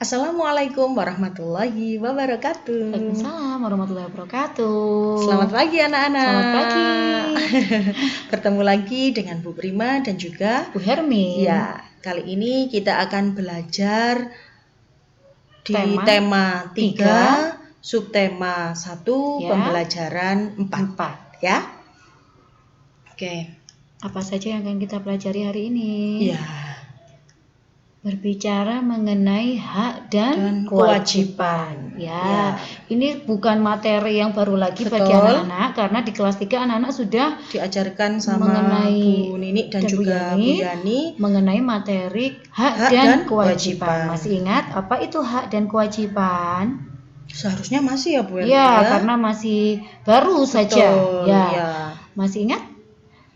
Assalamualaikum warahmatullahi wabarakatuh. Waalaikumsalam warahmatullahi wabarakatuh. Selamat pagi anak-anak. Selamat pagi. Bertemu lagi dengan Bu Prima dan juga Bu Hermin. Ya, kali ini kita akan belajar di tema 3, subtema 1, Ya. pembelajaran 4 ya. Oke. Apa saja yang akan kita pelajari hari ini? Ya. Berbicara mengenai hak dan kewajiban. Ya. Ini bukan materi yang baru lagi bagi Betul. anak-anak, karena di kelas 3 anak-anak sudah Diajarkan sama mengenai Bu Nini dan Bu juga Bu Yani Yani mengenai materi hak dan kewajiban. Masih ingat apa itu hak dan kewajiban? Seharusnya masih ya Bu Yani Ya, karena masih baru saja. Ya. Masih ingat?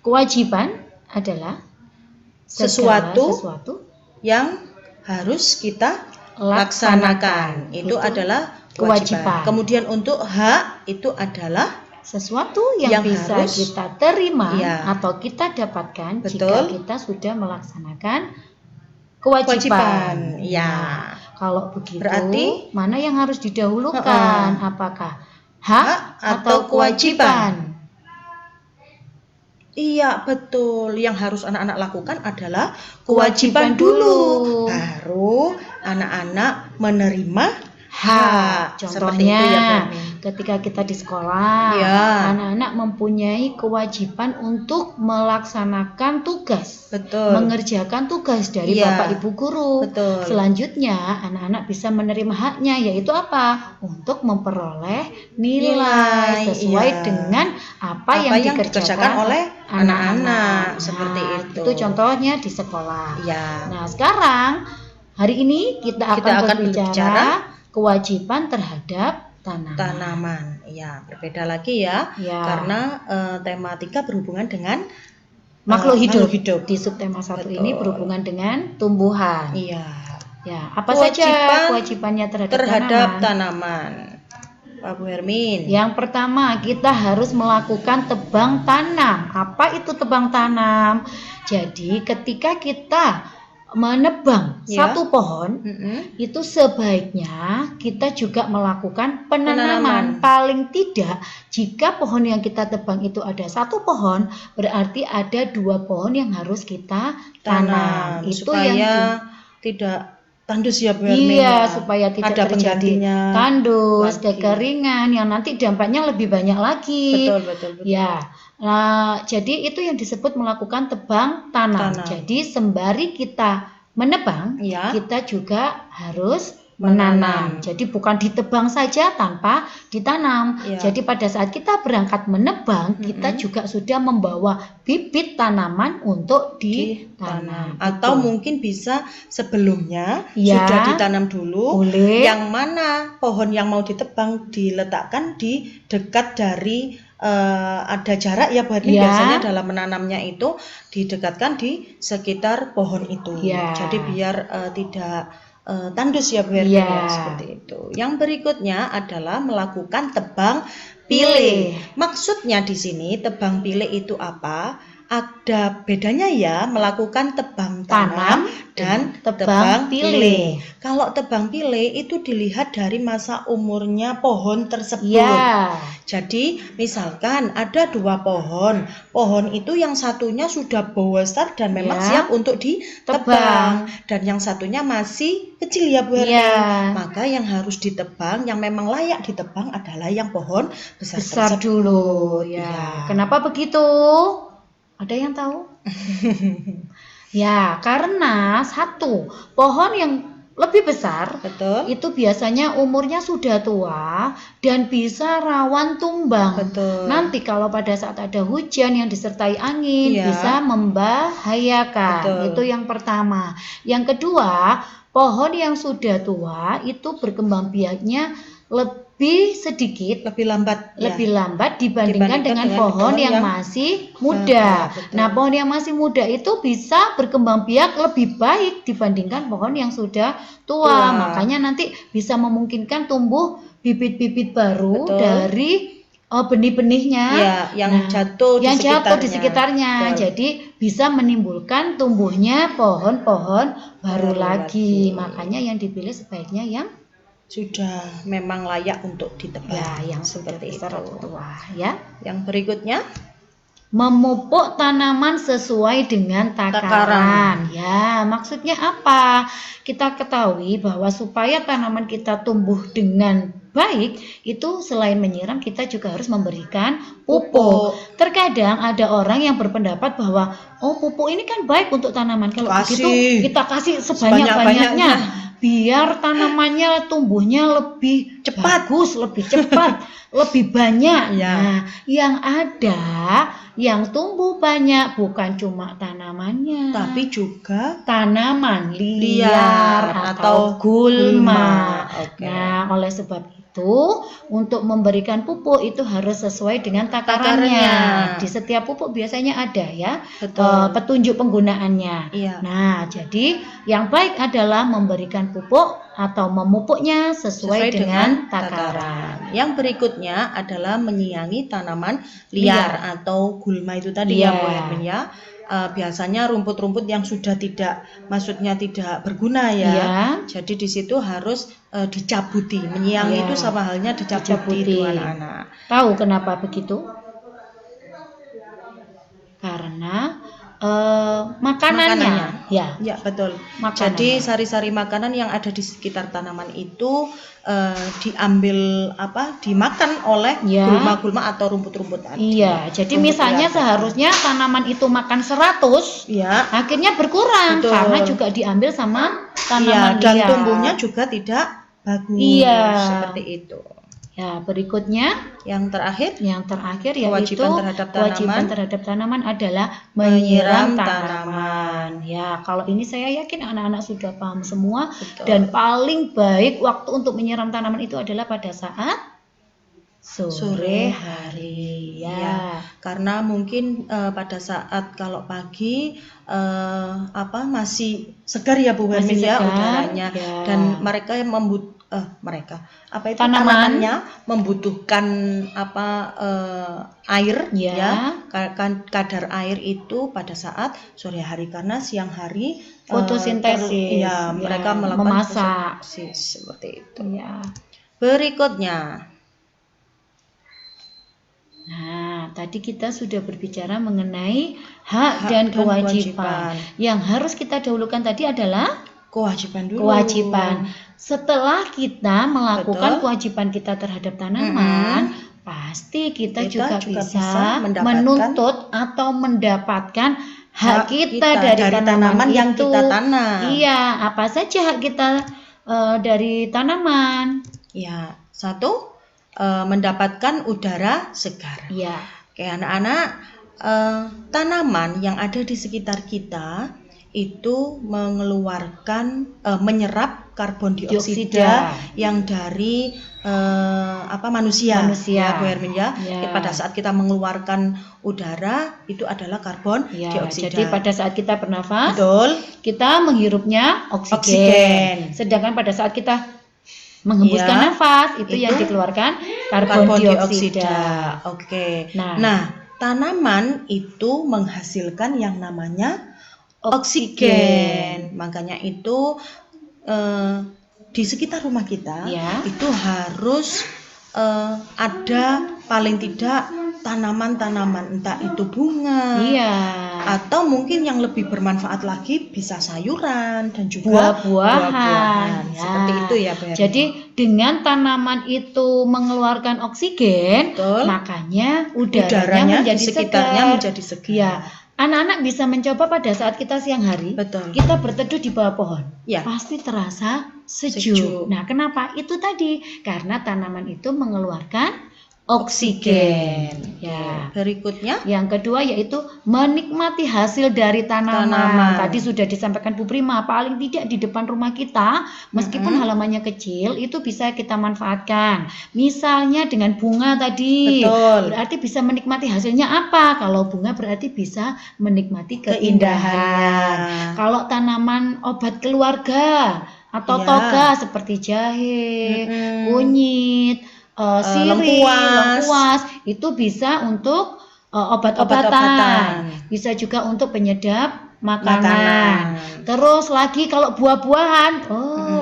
Kewajiban adalah sesuatu yang harus kita laksanakan. Itu adalah kewajiban. Kemudian untuk hak itu adalah sesuatu yang bisa harus kita terima Ya. atau kita dapatkan Betul. jika kita sudah melaksanakan kewajiban. Ya. Kalau begitu, Berarti mana yang harus didahulukan? Apakah hak atau kewajiban? Iya, betul. Yang harus anak-anak lakukan adalah kewajiban dulu. Baru anak-anak menerima hak. Seperti itu ya, Contohnya, Bu. ketika kita di sekolah, Ya. anak-anak mempunyai kewajiban untuk melaksanakan tugas, Betul. mengerjakan tugas dari Ya. Bapak Ibu guru. Betul. Selanjutnya, anak-anak bisa menerima haknya, yaitu apa? Untuk memperoleh nilai sesuai Ya. dengan apa yang dikerjakan oleh anak-anak. Nah, Seperti itu. Itu contohnya di sekolah. Ya. Nah, sekarang hari ini kita akan berbicara kewajiban terhadap tanaman. Ya, berbeda lagi ya. Karena tema 3 berhubungan dengan makhluk hidup. Di subtema 1 Betul. ini berhubungan dengan tumbuhan. Iya. Ya, apa saja kewajibannya terhadap tanaman? Pak Bu Hermin. Yang pertama, kita harus melakukan tebang tanam. Apa itu tebang tanam? Jadi, ketika kita menebang satu pohon, itu sebaiknya kita juga melakukan penanaman. Paling tidak, jika pohon yang kita tebang itu ada satu pohon, berarti ada 2 pohon yang harus kita tanam. Itu supaya yang tidak tandus ya Bu Hermin. Iya, supaya tidak ada terjadi tandus, kekeringan yang nanti dampaknya lebih banyak lagi. Betul. Ya. Nah, jadi itu yang disebut melakukan tebang tanam. Jadi sembari kita menebang, kita juga harus menanam. Jadi bukan ditebang saja tanpa ditanam. Jadi pada saat kita berangkat menebang, kita juga sudah membawa bibit tanaman untuk ditanam. Atau mungkin bisa sebelumnya sudah ditanam dulu. Yang mana pohon yang mau ditebang diletakkan di dekat dari ada jarak ya Bu Hermin. Biasanya dalam menanamnya itu didekatkan di sekitar pohon itu. Jadi biar tidak tandus ya Bu Hermin. Seperti itu. Yang berikutnya adalah melakukan tebang pilih. Maksudnya di sini tebang pilih itu apa? Ada bedanya ya melakukan tebang tanam dan tebang pilih. Kalau tebang pilih itu dilihat dari masa umurnya pohon tersebut. Jadi misalkan ada 2 pohon. Pohon itu yang satunya sudah besar dan memang siap untuk ditebang. Dan yang satunya masih kecil ya Bu Hermin. Maka yang harus ditebang, yang memang layak ditebang adalah yang pohon besar dulu. Kenapa begitu? Ada yang tahu? Ya, karena satu pohon yang lebih besar itu biasanya umurnya sudah tua dan bisa rawan tumbang. Nanti kalau pada saat ada hujan yang disertai angin bisa membahayakan. Itu yang pertama. Yang kedua, pohon yang sudah tua itu berkembang biaknya lebih sedikit, lebih lambat dibandingkan dengan pohon yang masih muda. Nah, pohon yang masih muda itu bisa berkembang biak lebih baik dibandingkan pohon yang sudah tua. Makanya nanti bisa memungkinkan tumbuh bibit-bibit baru dari benih-benihnya yang jatuh di sekitarnya. Jadi bisa menimbulkan tumbuhnya pohon-pohon baru lagi. Makanya yang dipilih sebaiknya yang sudah memang layak untuk ditebang. Ya, yang seperti itu. Ya. Yang berikutnya, memupuk tanaman sesuai dengan takaran. Ya, maksudnya apa? Kita ketahui bahwa supaya tanaman kita tumbuh dengan baik, itu selain menyiram kita juga harus memberikan pupuk. Terkadang ada orang yang berpendapat bahwa pupuk ini kan baik untuk tanaman. Kalau begitu kita kasih sebanyak-banyaknya biar tanamannya tumbuhnya lebih cepat, bagus, lebih cepat, lebih banyak. Nah, yang ada yang tumbuh banyak bukan cuma tanamannya, tapi juga tanaman liar atau gulma. Nah, oleh sebab itu untuk memberikan pupuk itu harus sesuai dengan takarannya. Di setiap pupuk biasanya ada ya petunjuk penggunaannya. Nah, jadi yang baik adalah memberikan pupuk atau memupuknya sesuai dengan takaran. Yang berikutnya adalah menyiangi tanaman liar atau gulma itu tadi ya Bu Hermin ya. Biasanya rumput-rumput yang sudah tidak berguna ya. Jadi di situ harus dicabuti. Menyiangi itu sama halnya dicabuti itu anak-anak. Tahu kenapa begitu? Karena makanannya. Ya betul. Jadi sari-sari makanan yang ada di sekitar tanaman itu diambil dimakan oleh gulma-gulma atau rumput-rumput tadi. Iya, jadi misalnya seharusnya tanaman itu makan 100, akhirnya berkurang karena juga diambil sama tanaman liar. Dan tumbuhnya juga tidak bagus. Seperti itu. Ya, berikutnya yang terakhir yaitu kewajiban terhadap tanaman adalah menyiram tanaman. Ya, kalau ini saya yakin anak-anak sudah paham semua. Dan paling baik waktu untuk menyiram tanaman itu adalah pada saat sore hari ya. Karena mungkin pada saat kalau pagi masih segar ya Bu Hermin ya udaranya dan mereka yang tanamannya membutuhkan air kadar air itu pada saat sore hari karena siang hari fotosintesis mereka melakukan memasak seperti itu. Berikutnya, nah, tadi kita sudah berbicara mengenai hak dan kewajiban. Yang harus kita dahulukan tadi adalah kewajiban dulu. Setelah kita melakukan kewajiban kita terhadap tanaman, pasti kita juga bisa menuntut atau mendapatkan hak kita dari tanaman yang kita tanam. Iya, apa saja hak kita dari tanaman? Ya, satu, mendapatkan udara segar. Oke, anak-anak, tanaman yang ada di sekitar kita itu mengeluarkan menyerap karbon dioksida yang dari manusia. Ya Bu Hermin ya. Pada saat kita mengeluarkan udara itu adalah karbon dioksida. Jadi pada saat kita bernafas, kita menghirupnya oksigen. Sedangkan pada saat kita menghembuskan nafas itu yang dikeluarkan karbon dioksida. Nah, tanaman itu menghasilkan yang namanya oksigen. Makanya itu di sekitar rumah kita itu harus ada paling tidak tanaman-tanaman, entah itu bunga atau mungkin yang lebih bermanfaat lagi bisa sayuran dan juga buah-buahan. Seperti itu ya Bu Hermin. Jadi dengan tanaman itu mengeluarkan oksigen, makanya udaranya di sekitarnya menjadi segar. Anak-anak bisa mencoba pada saat kita siang hari, kita berteduh di bawah pohon, pasti terasa sejuk. Nah, kenapa? Itu tadi, karena tanaman itu mengeluarkan oksigen. Berikutnya, yang kedua yaitu menikmati hasil dari tanaman. Tadi sudah disampaikan Bu Prima, paling tidak di depan rumah kita, meskipun halamannya kecil, itu bisa kita manfaatkan. Misalnya dengan bunga tadi, berarti bisa menikmati hasilnya apa? Kalau bunga berarti bisa menikmati keindahan. Kalau tanaman obat keluarga atau toga seperti jahe, kunyit, sirih, lengkuas itu bisa untuk obat-obatan, bisa juga untuk penyedap makanan. Terus lagi kalau buah-buahan,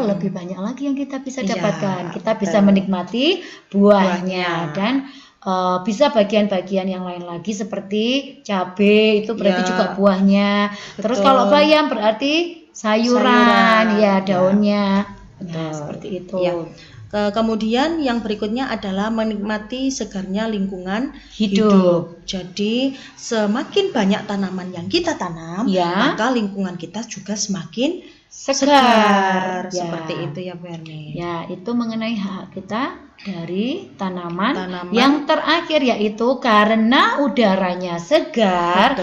lebih banyak lagi yang kita bisa dapatkan. Kita bisa menikmati buahnya dan bisa bagian-bagian yang lain lagi seperti cabai, itu berarti juga buahnya. Terus kalau bayam berarti sayuran, ya daunnya. Nah, seperti itu. Ya. Kemudian yang berikutnya adalah menikmati segarnya lingkungan hidup. Jadi semakin banyak tanaman yang kita tanam, maka lingkungan kita juga semakin segar. Seperti itu ya Bu Hermin. Ya, itu mengenai hak kita dari tanaman. Yang terakhir yaitu karena udaranya segar,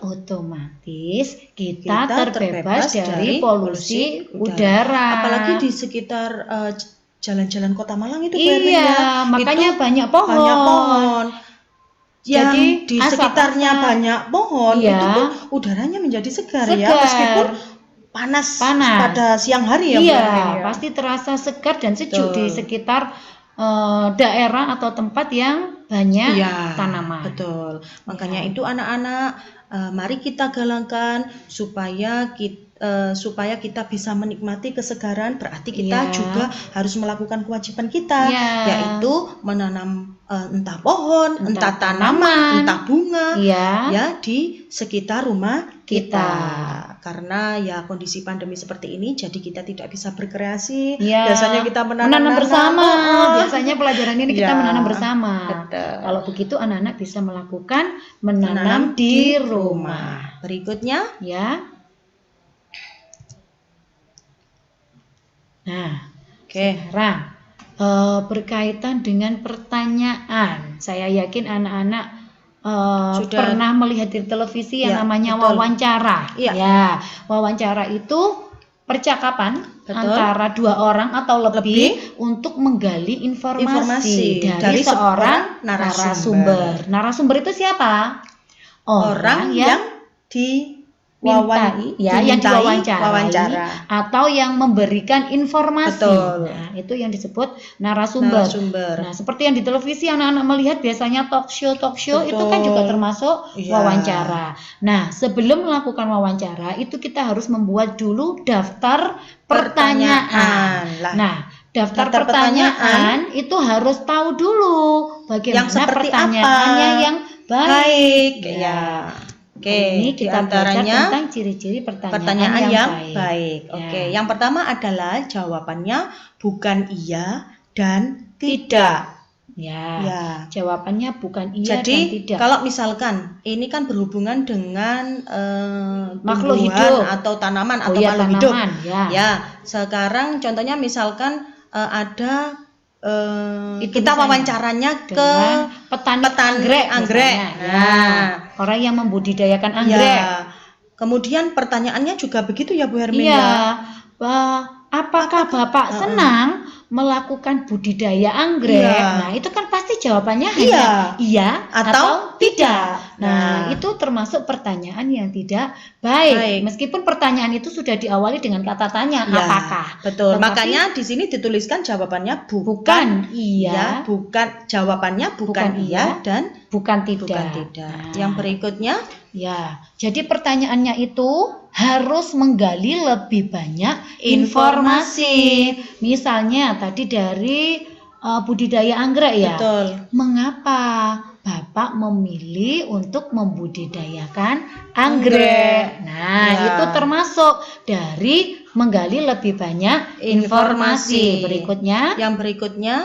otomatis kita terbebas dari polusi udara. Apalagi di sekitar jalan-jalan Kota Malang itu Bu Hermin, makanya itu banyak pohon. Jadi di sekitarnya banyak pohon, itu tuh udaranya menjadi segar. Ya, meskipun panas pada siang hari ya Bu Hermin. Pasti terasa segar dan sejuk di sekitar daerah atau tempat yang banyak tanaman. Betul. Makanya itu anak-anak, mari kita galakkan supaya kita bisa menikmati kesegaran. Berarti kita juga harus melakukan kewajiban kita, yaitu menanam entah pohon, entah tanaman, entah bunga, ya di sekitar rumah kita. Karena ya kondisi pandemi seperti ini, jadi kita tidak bisa berkreasi. Biasanya kita menanam bersama. Biasanya pelajaran ini kita menanam bersama. Kalau begitu anak-anak bisa melakukan menanam di rumah. Berikutnya, Nah, sekarang berkaitan dengan pertanyaan, saya yakin anak-anak pernah melihat di televisi yang namanya wawancara. Wawancara itu percakapan antara dua orang atau lebih untuk menggali informasi dari seorang narasumber. Narasumber itu siapa? Orang yang yang diwawancarai atau yang memberikan informasi. Nah, itu yang disebut narasumber. Nah, seperti yang di televisi anak-anak melihat biasanya talk show itu kan juga termasuk wawancara. Nah, sebelum melakukan wawancara itu kita harus membuat dulu daftar pertanyaan. Nah, daftar pertanyaan itu harus tahu dulu bagaimana pertanyaannya yang baik. Ini kita belajar tentang ciri-ciri pertanyaan yang baik. Yang pertama adalah jawabannya bukan iya dan tidak. Jawabannya bukan iya dan tidak. Jadi kalau misalkan ini kan berhubungan dengan makhluk hidup atau tanaman atau makhluk hidup. Sekarang contohnya misalkan ada kita wawancaranya ke petani anggrek. Orang yang membudidayakan anggrek. Kemudian pertanyaannya juga begitu ya Bu Hermin. Apakah Bapak senang melakukan budidaya anggrek? Nah, itu kan pasti jawabannya hanya iya atau tidak. Nah, itu termasuk pertanyaan yang tidak baik. Meskipun pertanyaan itu sudah diawali dengan kata tanya, apakah? Betul. Makanya di sini dituliskan jawabannya bukan iya, jawabannya bukan iya dan bukan tidak. Yang berikutnya, jadi pertanyaannya itu harus menggali lebih banyak informasi. Misalnya tadi dari budidaya anggrek Mengapa Bapak memilih untuk membudidayakan anggrek? Nah, itu termasuk dari menggali lebih banyak informasi. Yang berikutnya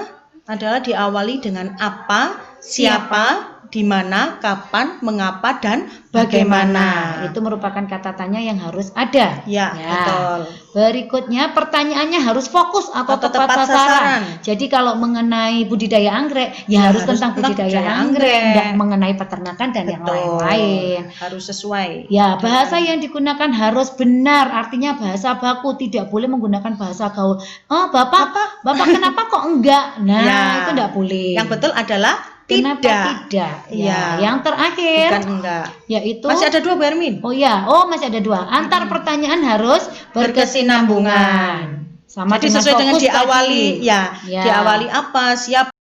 adalah diawali dengan apa, siapa, di mana, kapan, mengapa, dan bagaimana. Itu merupakan kata tanya yang harus ada. Betul. Berikutnya pertanyaannya harus fokus atau tepat sasaran. Jadi kalau mengenai budidaya anggrek, harus tentang budidaya anggrek, tidak mengenai peternakan dan yang lain-lain. Harus sesuai. Bahasa yang digunakan harus benar, artinya bahasa baku, tidak boleh menggunakan bahasa gaul. Bapak kenapa kok enggak? Nah, itu enggak boleh. Yang betul adalah tidak. Yang terakhir bukan enggak. Yaitu masih ada 2 Bu Hermin. Masih ada 2. Antar pertanyaan harus berkesinambungan. Jadi sesuai dengan diawali diawali apa, siapa